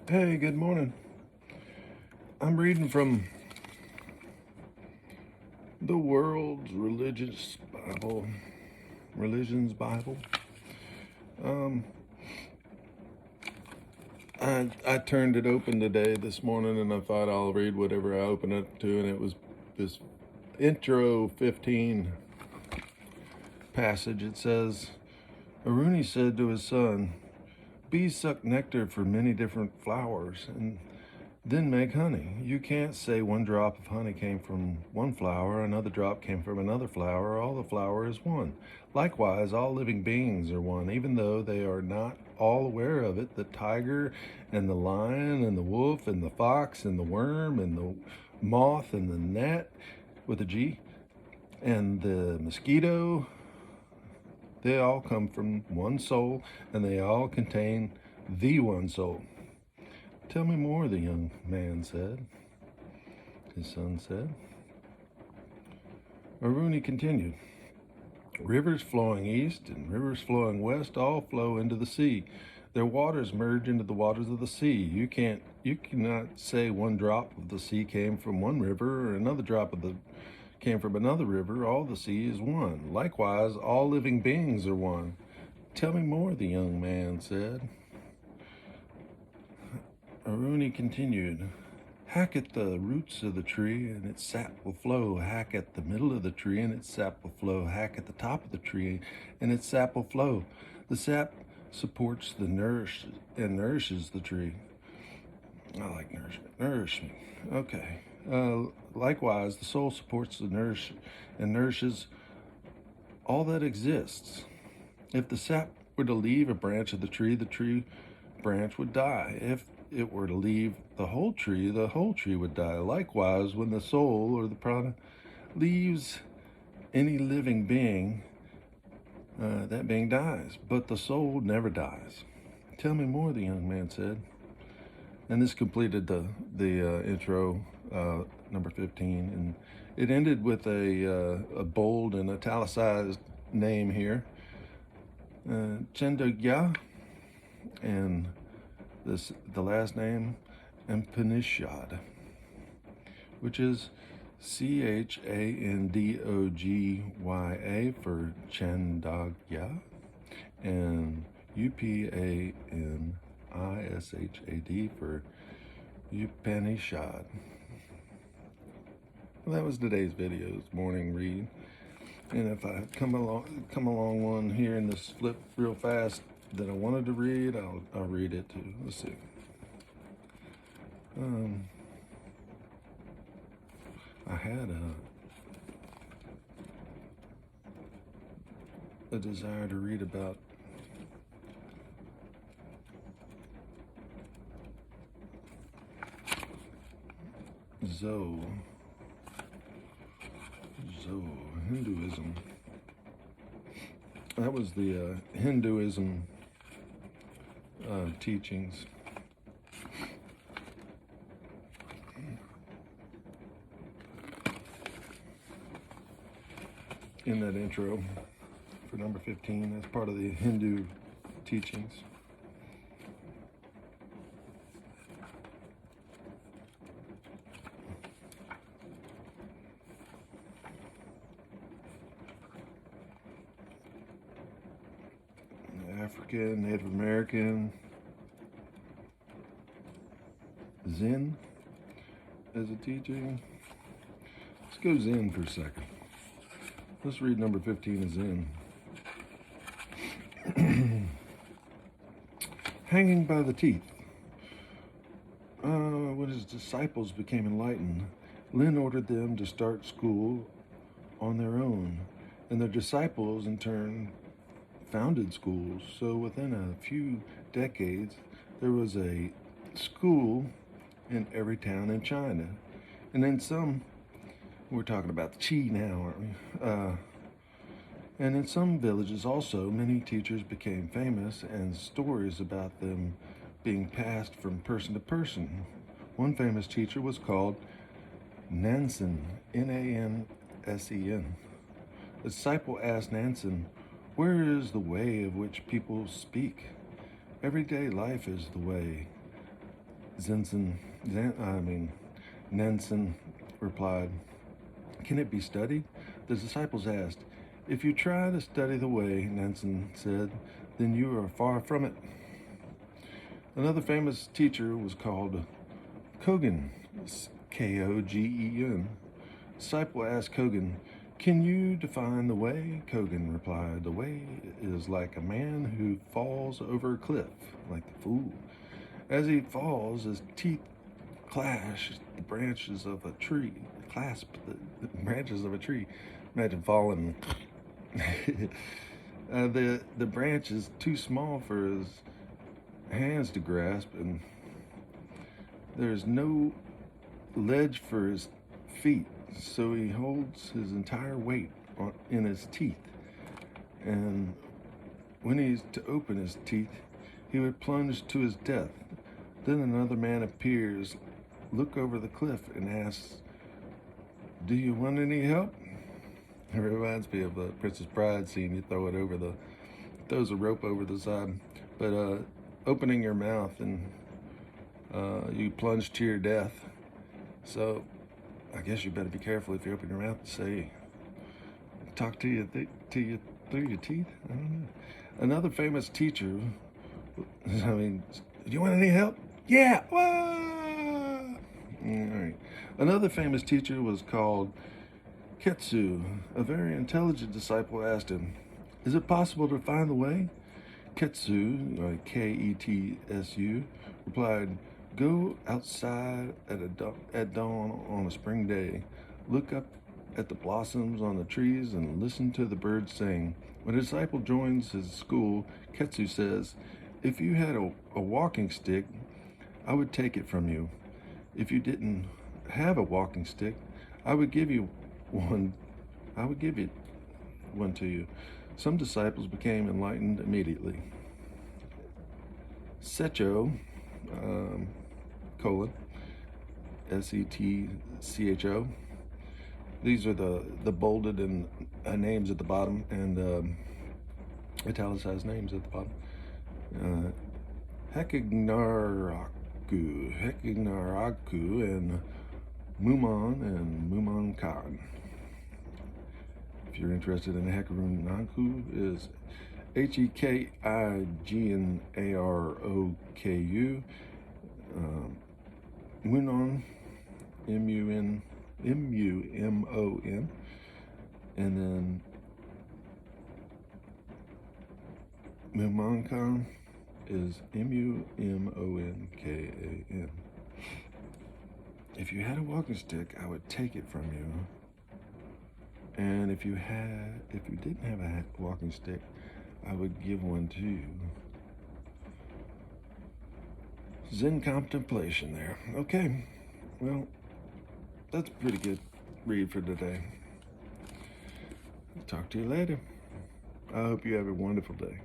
Hey, good morning. I'm reading from the World's Religion's Bible. Um, I turned it open today this morning, and I thought I'll read whatever I open it to, and it was this intro 15 passage. It says, Aruni said to his son, bees suck nectar from many different flowers, and then make honey. You can't say one drop of honey came from one flower, another drop came from another flower. All the flower is one. Likewise, all living beings are one, even though they are not all aware of it. The tiger and the lion and the wolf and the fox and the worm and the moth and the gnat with a G and the mosquito, they all come from one soul, and they all contain the one soul. Tell me more, the young man said. His son said. Aruni continued. Rivers flowing east and rivers flowing west all flow into the sea. Their waters merge into the waters of the sea. You cannot say one drop of the sea came from one river or another drop of the came from another river. All the sea is one. Likewise, all living beings are one. Tell me more, the young man said. Aruni continued, hack at the roots of the tree and its sap will flow. Hack at the middle of the tree and its sap will flow. Hack at the top of the tree and its sap will flow. The sap supports the nourishes the tree. I like nourishment. Nourishment. Okay. Likewise, the soul supports the nourishes all that exists. If the sap were to leave a branch of the tree branch would die. If it were to leave the whole tree would die. Likewise, when the soul or the prana leaves any living being, that being dies. But the soul never dies. Tell me more, the young man said. And this completed the intro, number 15, and it ended with a bold and italicized name here, Chandogya, and the last name, Upanishad, which is Chandogya for Chandogya, and Upanishad for Upanishad. Well, that was today's video's morning read. And if I come along one here in this flip real fast that I wanted to read, I'll read it too. Let's see. I had a desire to read about Hinduism. That was the Hinduism teachings. In that intro for number 15, that's part of the Hindu teachings. African, Native American, Zen as a teaching. Let's go Zen for a second. Let's read number 15 of Zen. Hanging by the teeth. When his disciples became enlightened, Lin ordered them to start school on their own, and their disciples in turn founded schools. So within a few decades, there was a school in every town in China. And in some, we're talking about the Qi now, aren't we? And in some villages also, many teachers became famous, and stories about them being passed from person to person. One famous teacher was called Nansen, Nansen. A disciple asked Nansen, where is the way of which people speak? Everyday life is the way. Nansen replied, "Can it be studied?" The disciples asked. "If you try to study the way," Nansen said, "then you are far from it." Another famous teacher was called Kogen, Kogen. Disciple asked Kogen, "Can you define the way?" Kogen replied, "The way is like a man who falls over a cliff, like the fool. As he falls, his teeth clasp the branches of a tree. The branches of a tree. Imagine falling. The branch is too small for his hands to grasp, and there's no ledge for his feet, so he holds his entire weight in his teeth. And when he's to open his teeth, he would plunge to his death. Then another man appears, look over the cliff, and asks, 'Do you want any help?'" It reminds me of the Princess Bride scene. You throws a rope over the side. But opening your mouth, and you plunge to your death. So I guess you better be careful if you open your mouth to say, talk to you through your teeth. I don't know. Another famous teacher, do you want any help? Yeah. Wah! All right. Another famous teacher was called Ketsu. A very intelligent disciple asked him, "Is it possible to find the way?" Ketsu, Ketsu, replied, "Go outside at dawn on a spring day. Look up at the blossoms on the trees and listen to the birds sing." When a disciple joins his school, Ketsu says, "If you had a walking stick, I would take it from you. If you didn't have a walking stick, I would give you one. I would give it one to you." Some disciples became enlightened immediately. Setcho, Setcho. These are the bolded and names at the bottom, and italicized names at the bottom. Hekignaraku, and Muman Khan. If you're interested in Hekignaraku, is Hekignaraku. Munon, Mumon, and then Mumonkan is Mumonkan. If you had a walking stick, I would take it from you. And if you didn't have a walking stick, I would give one to you. Zen contemplation there. Okay, well, that's a pretty good read for today. Talk to you later. I hope you have a wonderful day.